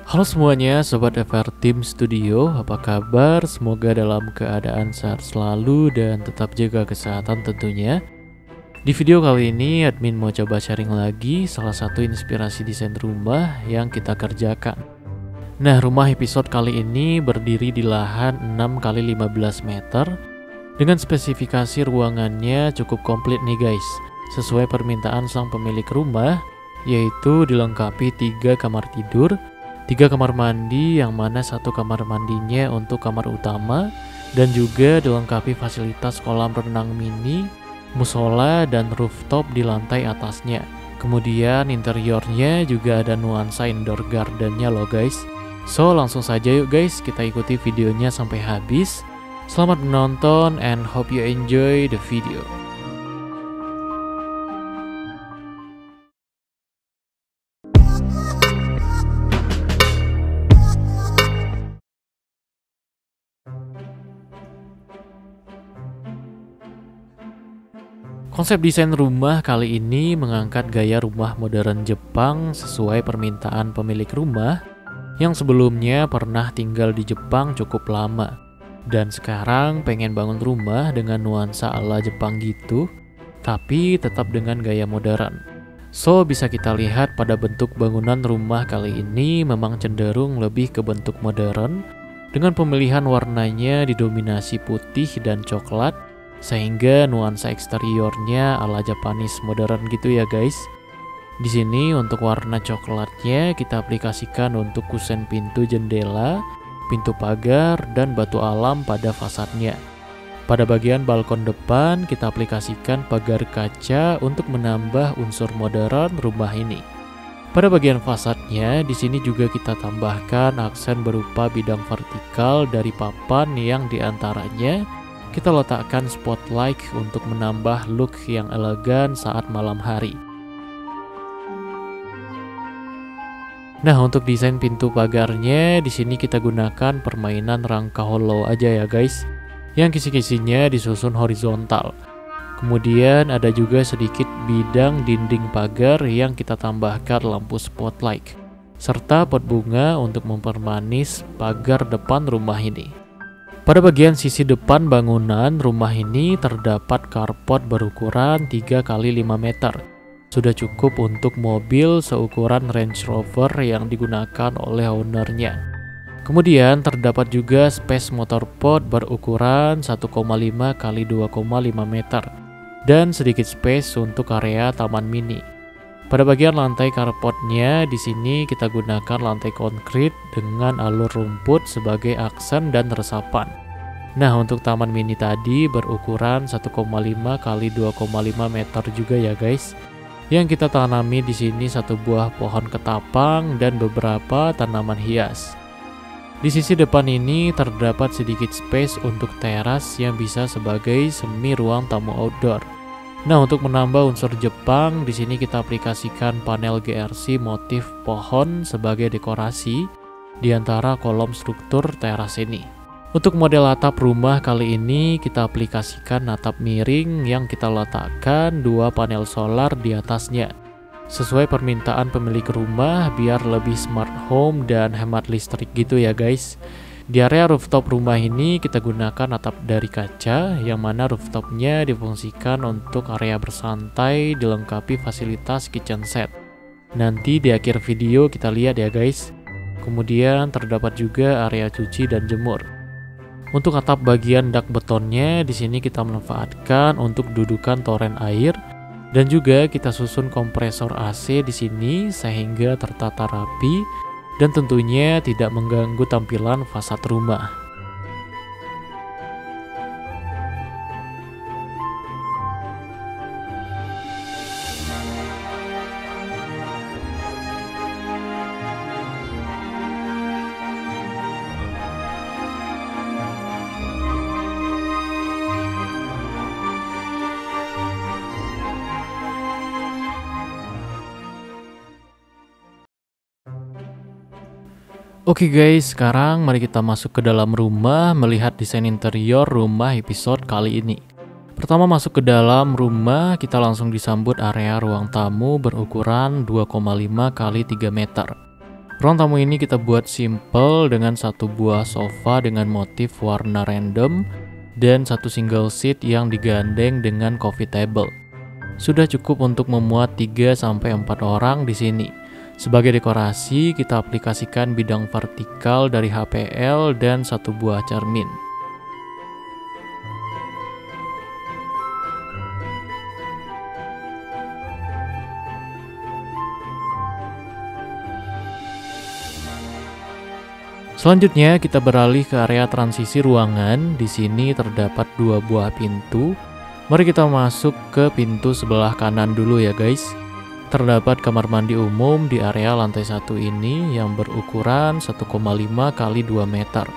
Halo semuanya, Sobat FR Team Studio, apa kabar? Semoga dalam keadaan sehat selalu dan tetap jaga kesehatan tentunya. Di video kali ini, admin mau coba sharing lagi salah satu inspirasi desain rumah yang kita kerjakan. Nah, rumah episode kali ini berdiri di lahan 6 x 15 meter dengan spesifikasi ruangannya cukup komplit nih guys, sesuai permintaan sang pemilik rumah, yaitu dilengkapi 3 kamar tidur, 3 kamar mandi yang mana 1 kamar mandinya untuk kamar utama, dan juga dilengkapi fasilitas kolam renang mini, musola, dan rooftop di lantai atasnya. Kemudian interiornya juga ada nuansa indoor gardennya loh guys. So langsung saja yuk guys, kita ikuti videonya sampai habis. Selamat menonton and hope you enjoy the video. Konsep desain rumah kali ini mengangkat gaya rumah modern Jepang sesuai permintaan pemilik rumah yang sebelumnya pernah tinggal di Jepang cukup lama dan sekarang pengen bangun rumah dengan nuansa ala Jepang gitu, tapi tetap dengan gaya modern. So bisa kita lihat pada bentuk bangunan rumah kali ini memang cenderung lebih ke bentuk modern dengan pemilihan warnanya didominasi putih dan coklat, sehingga nuansa eksteriornya ala Japanese modern gitu ya guys. Di sini untuk warna coklatnya kita aplikasikan untuk kusen pintu jendela, pintu pagar, dan batu alam pada fasadnya. Pada bagian balkon depan kita aplikasikan pagar kaca untuk menambah unsur modern rumah ini. Pada bagian fasadnya di sini juga kita tambahkan aksen berupa bidang vertikal dari papan yang diantaranya kita letakkan spotlight untuk menambah look yang elegan saat malam hari. Nah, untuk desain pintu pagarnya di sini kita gunakan permainan rangka hollow aja ya guys, yang kisi-kisinya disusun horizontal. Kemudian ada juga sedikit bidang dinding pagar yang kita tambahkan lampu spotlight, serta pot bunga untuk mempermanis pagar depan rumah ini. Pada bagian sisi depan bangunan rumah ini terdapat carport berukuran 3 x 5 meter. Sudah cukup untuk mobil seukuran Range Rover yang digunakan oleh ownernya. Kemudian terdapat juga space motorport berukuran 1,5 x 2,5 meter dan sedikit space untuk area taman mini. Pada bagian lantai carportnya di sini kita gunakan lantai konkrit dengan alur rumput sebagai aksen dan resapan. Nah, untuk taman mini tadi berukuran 1,5 x 2,5 meter juga ya guys. Yang kita tanami di sini satu buah pohon ketapang dan beberapa tanaman hias. Di sisi depan ini terdapat sedikit space untuk teras yang bisa sebagai semi ruang tamu outdoor. Nah, untuk menambah unsur Jepang, di sini kita aplikasikan panel GRC motif pohon sebagai dekorasi di antara kolom struktur teras ini. Untuk model atap rumah kali ini kita aplikasikan atap miring yang kita letakkan 2 panel solar di atasnya. Sesuai permintaan pemilik rumah biar lebih smart home dan hemat listrik gitu ya guys. Di area rooftop rumah ini kita gunakan atap dari kaca yang mana rooftopnya difungsikan untuk area bersantai dilengkapi fasilitas kitchen set. Nanti di akhir video kita lihat ya guys. Kemudian terdapat juga area cuci dan jemur. Untuk atap bagian dak betonnya di sini kita manfaatkan untuk dudukan toren air dan juga kita susun kompresor AC di sini sehingga tertata rapi dan tentunya tidak mengganggu tampilan fasad rumah. Oke guys, sekarang mari kita masuk ke dalam rumah melihat desain interior rumah episode kali ini. Pertama masuk ke dalam rumah, kita langsung disambut area ruang tamu berukuran 2,5 x 3 meter. Ruang tamu ini kita buat simple dengan satu buah sofa dengan motif warna random dan satu single seat yang digandeng dengan coffee table. Sudah cukup untuk memuat 3-4 orang di sini. Sebagai dekorasi, kita aplikasikan bidang vertikal dari HPL dan satu buah cermin. Selanjutnya kita beralih ke area transisi ruangan. Di sini terdapat 2 buah pintu. Mari kita masuk ke pintu sebelah kanan dulu ya guys. Terdapat kamar mandi umum di area lantai 1 ini yang berukuran 1,5 kali 2 meter.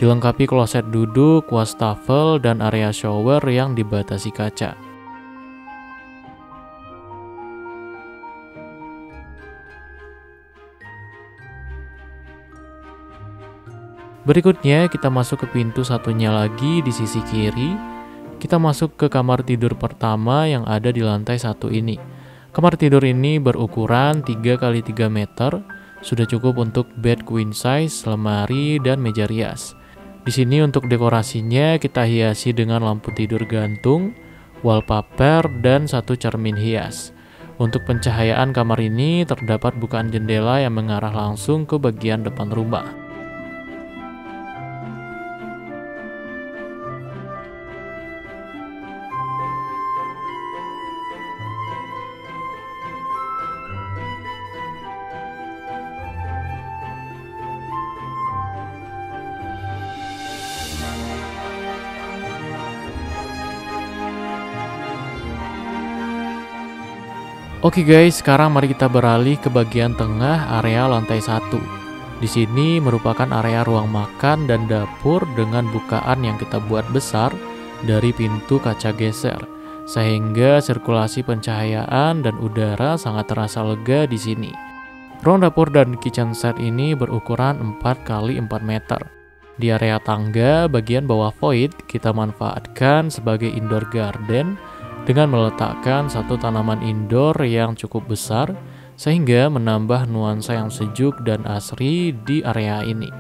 Dilengkapi kloset duduk, wastafel, dan area shower yang dibatasi kaca. Berikutnya kita masuk ke pintu satunya lagi di sisi kiri. Kita masuk ke kamar tidur pertama yang ada di lantai 1 ini. Kamar tidur ini berukuran 3 kali 3 meter. Sudah cukup untuk bed queen size, lemari, dan meja rias. Di sini untuk dekorasinya kita hiasi dengan lampu tidur gantung, wallpaper, dan satu cermin hias. Untuk pencahayaan kamar ini terdapat bukaan jendela yang mengarah langsung ke bagian depan rumah. Oke guys, sekarang mari kita beralih ke bagian tengah area lantai 1. Di sini merupakan area ruang makan dan dapur dengan bukaan yang kita buat besar dari pintu kaca geser, sehingga sirkulasi pencahayaan dan udara sangat terasa lega di sini. Ruang dapur dan kitchen set ini berukuran 4 kali 4 meter. Di area tangga bagian bawah void kita manfaatkan sebagai indoor garden dengan meletakkan satu tanaman indoor yang cukup besar sehingga menambah nuansa yang sejuk dan asri di area ini.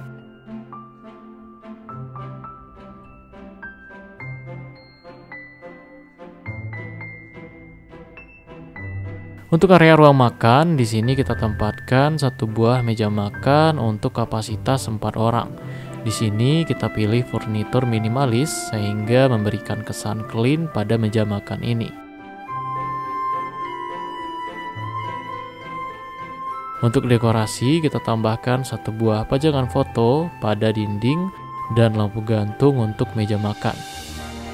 Untuk area ruang makan, di sini kita tempatkan satu buah meja makan untuk kapasitas 4 orang. Di sini kita pilih furnitur minimalis sehingga memberikan kesan clean pada meja makan ini. Untuk dekorasi kita tambahkan satu buah pajangan foto pada dinding dan lampu gantung untuk meja makan.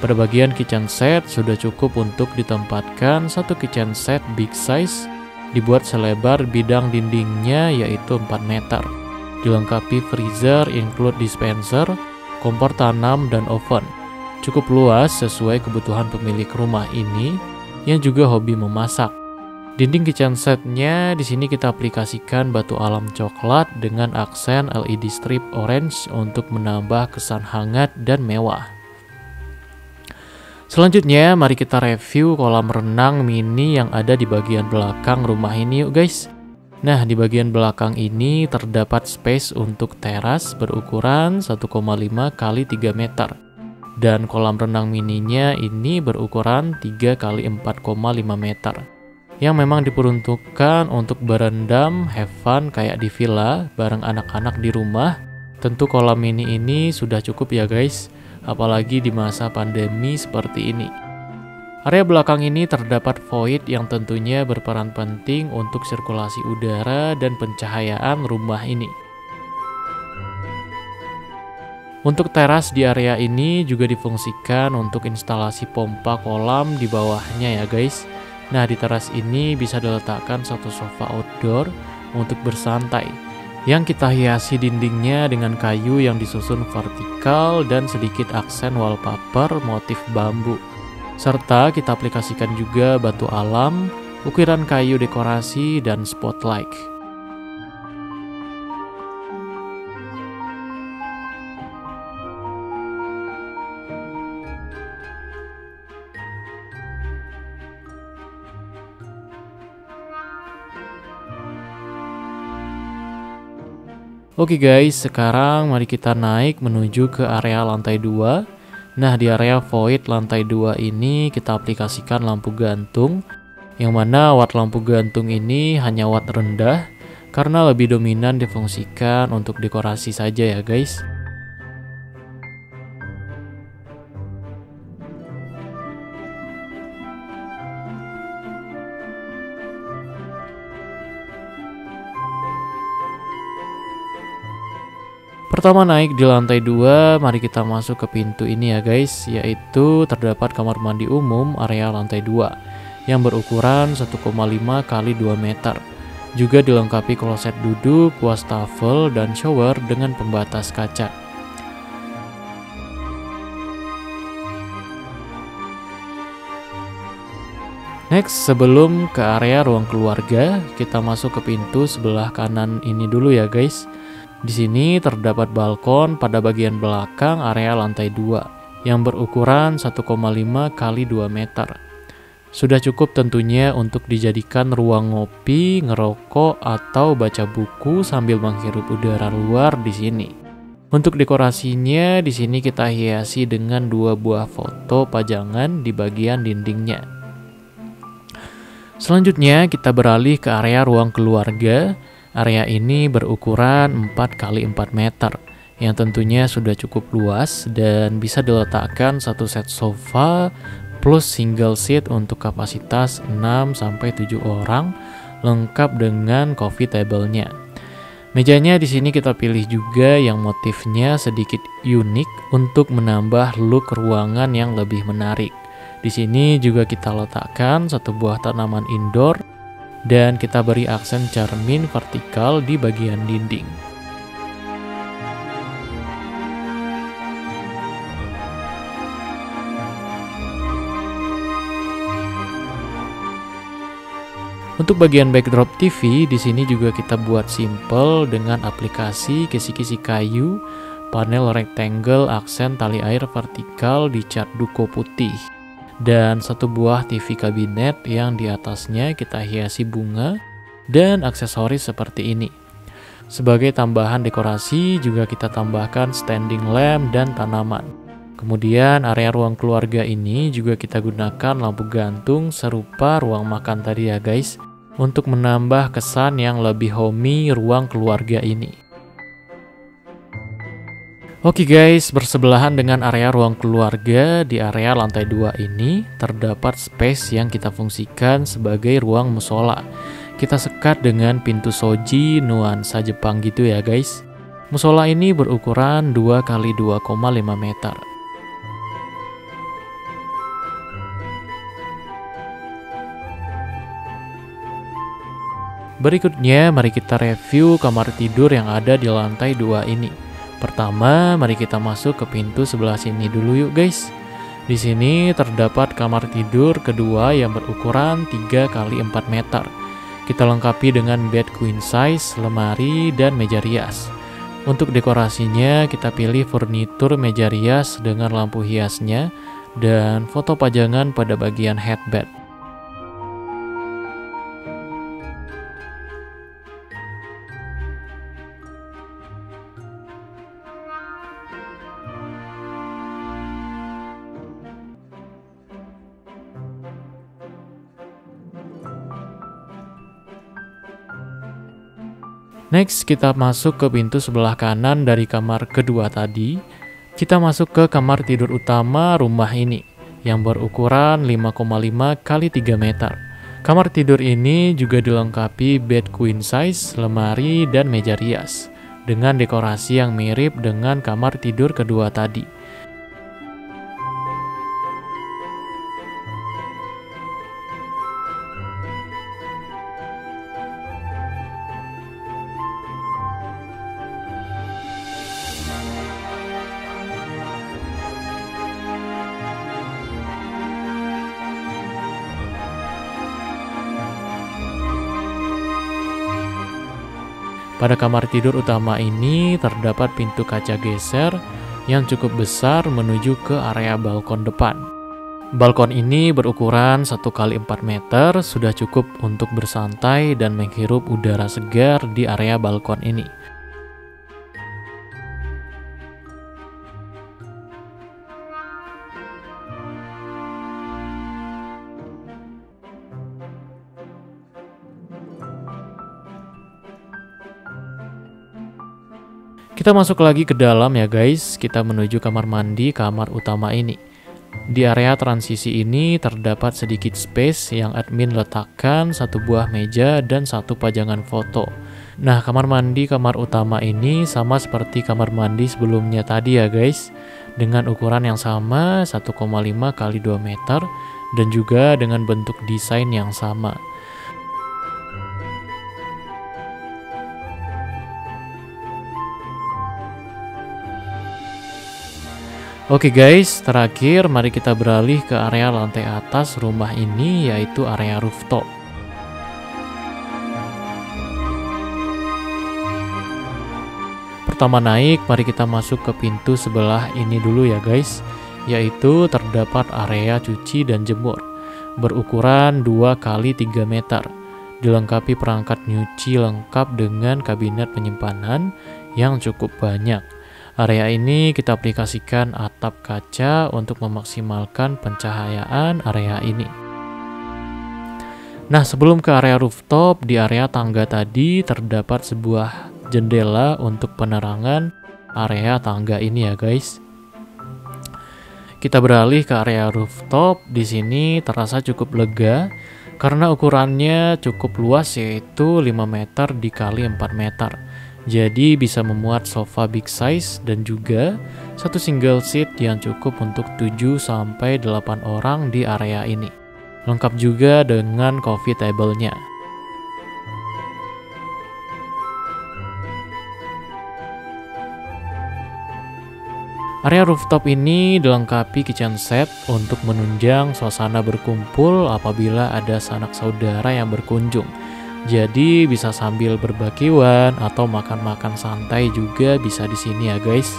Pada bagian kitchen set sudah cukup untuk ditempatkan satu kitchen set big size dibuat selebar bidang dindingnya yaitu 4 meter. Dilengkapi freezer, include dispenser, kompor tanam, dan oven. Cukup luas sesuai kebutuhan pemilik rumah ini yang juga hobi memasak. Dinding kitchen setnya di sini kita aplikasikan batu alam coklat dengan aksen LED strip orange untuk menambah kesan hangat dan mewah. Selanjutnya mari kita review kolam renang mini yang ada di bagian belakang rumah ini yuk guys. Nah, di bagian belakang ini terdapat space untuk teras berukuran 1,5 kali 3 meter. Dan kolam renang mininya ini berukuran 3 kali 4,5 meter. Yang memang diperuntukkan untuk berendam, have fun kayak di villa bareng anak-anak di rumah. Tentu kolam mini ini sudah cukup ya guys, apalagi di masa pandemi seperti ini. Area belakang ini terdapat void yang tentunya berperan penting untuk sirkulasi udara dan pencahayaan rumah ini. Untuk teras di area ini juga difungsikan untuk instalasi pompa kolam di bawahnya ya guys. Nah, di teras ini bisa diletakkan satu sofa outdoor untuk bersantai, yang kita hiasi dindingnya dengan kayu yang disusun vertikal dan sedikit aksen wallpaper motif bambu. Serta kita aplikasikan juga batu alam, ukiran kayu dekorasi, dan spotlight. Oke guys, sekarang mari kita naik menuju ke area lantai 2. Nah, di area void lantai 2 ini kita aplikasikan lampu gantung, yang mana watt lampu gantung ini hanya watt rendah karena lebih dominan difungsikan untuk dekorasi saja ya guys. Pertama naik di lantai 2, mari kita masuk ke pintu ini ya guys, yaitu terdapat kamar mandi umum area lantai 2 yang berukuran 1,5 kali 2 meter. Juga dilengkapi kloset duduk, wastafel, dan shower dengan pembatas kaca. Next, sebelum ke area ruang keluarga, kita masuk ke pintu sebelah kanan ini dulu ya guys. Di sini terdapat balkon pada bagian belakang area lantai 2 yang berukuran 1,5 kali 2 meter. Sudah cukup tentunya untuk dijadikan ruang ngopi, ngerokok, atau baca buku sambil menghirup udara luar di sini. Untuk dekorasinya, di sini kita hiasi dengan 2 buah foto pajangan di bagian dindingnya. Selanjutnya kita beralih ke area ruang keluarga. Area ini berukuran 4 kali 4 meter yang tentunya sudah cukup luas dan bisa diletakkan satu set sofa plus single seat untuk kapasitas 6-7 orang lengkap dengan coffee table-nya. Mejanya di sini kita pilih juga yang motifnya sedikit unik untuk menambah look ruangan yang lebih menarik. Di sini juga kita letakkan satu buah tanaman indoor dan kita beri aksen cermin vertikal di bagian dinding. Untuk bagian backdrop TV, di sini juga kita buat simple dengan aplikasi kisi-kisi kayu, panel rectangle, aksen tali air vertikal dicat duko putih. Dan satu buah TV kabinet yang di atasnya kita hiasi bunga dan aksesoris seperti ini. Sebagai tambahan dekorasi juga kita tambahkan standing lamp dan tanaman. Kemudian area ruang keluarga ini juga kita gunakan lampu gantung serupa ruang makan tadi ya guys, untuk menambah kesan yang lebih homey ruang keluarga ini. Oke guys, bersebelahan dengan area ruang keluarga, di area lantai 2 ini terdapat space yang kita fungsikan sebagai ruang musola. Kita sekat dengan pintu shoji nuansa Jepang gitu ya guys. Musola ini berukuran 2 kali 2,5 meter. Berikutnya mari kita review kamar tidur yang ada di lantai 2 ini. Pertama, mari kita masuk ke pintu sebelah sini dulu yuk guys. Di sini terdapat kamar tidur kedua yang berukuran 3 kali 4 meter. Kita lengkapi dengan bed queen size, lemari, dan meja rias. Untuk dekorasinya, kita pilih furnitur meja rias dengan lampu hiasnya dan foto pajangan pada bagian headbed. Next, kita masuk ke pintu sebelah kanan dari kamar kedua tadi. Kita masuk ke kamar tidur utama rumah ini yang berukuran 5,5 kali 3 meter. Kamar tidur ini juga dilengkapi bed queen size, lemari, dan meja rias dengan dekorasi yang mirip dengan kamar tidur kedua tadi. Pada kamar tidur utama ini terdapat pintu kaca geser yang cukup besar menuju ke area balkon depan. Balkon ini berukuran 1 kali 4 meter, sudah cukup untuk bersantai dan menghirup udara segar di area balkon ini. Kita masuk lagi ke dalam ya guys, kita menuju kamar mandi kamar utama ini. Di area transisi ini terdapat sedikit space yang admin letakkan satu buah meja dan satu pajangan foto. Nah, kamar mandi kamar utama ini sama seperti kamar mandi sebelumnya tadi ya guys, dengan ukuran yang sama 1,5 kali 2 meter dan juga dengan bentuk desain yang sama. Oke guys, terakhir mari kita beralih ke area lantai atas rumah ini, yaitu area rooftop. Pertama naik, mari kita masuk ke pintu sebelah ini dulu ya guys, yaitu terdapat area cuci dan jemur berukuran 2 kali 3 meter, dilengkapi perangkat nyuci lengkap dengan kabinet penyimpanan yang cukup banyak. Area ini kita aplikasikan atap kaca untuk memaksimalkan pencahayaan area ini. Nah, sebelum ke area rooftop, di area tangga tadi terdapat sebuah jendela untuk penerangan area tangga ini ya guys. Kita beralih ke area rooftop. Di sini terasa cukup lega karena ukurannya cukup luas, yaitu 5 meter dikali 4 meter. Jadi bisa memuat sofa big size dan juga satu single seat yang cukup untuk 7-8 orang di area ini. Lengkap juga dengan coffee table-nya. Area rooftop ini dilengkapi kitchen set untuk menunjang suasana berkumpul apabila ada sanak saudara yang berkunjung. Jadi bisa sambil berbakiwan atau makan-makan santai juga bisa di sini ya guys.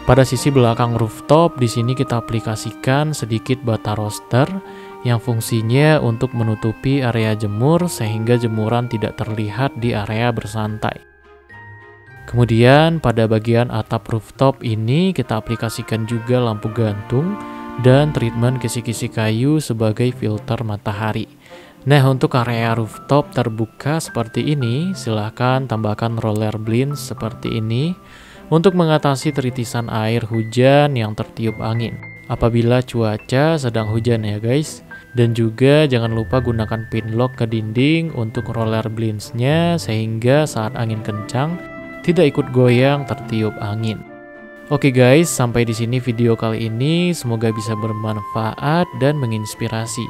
Pada sisi belakang rooftop di sini kita aplikasikan sedikit bata roster yang fungsinya untuk menutupi area jemur sehingga jemuran tidak terlihat di area bersantai. Kemudian pada bagian atap rooftop ini kita aplikasikan juga lampu gantung dan treatment kisi-kisi kayu sebagai filter matahari. Nah, untuk area rooftop terbuka seperti ini, silahkan tambahkan roller blinds seperti ini untuk mengatasi teritisan air hujan yang tertiup angin apabila cuaca sedang hujan ya guys. Dan juga jangan lupa gunakan pin lock ke dinding untuk roller blinds-nya sehingga saat angin kencang tidak ikut goyang tertiup angin. Oke guys, sampai di sini video kali ini, semoga bisa bermanfaat dan menginspirasi.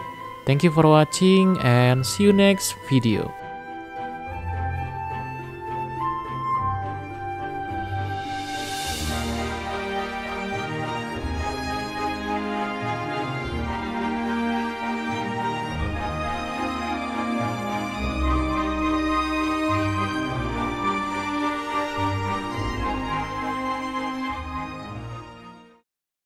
Thank you for watching and see you next video.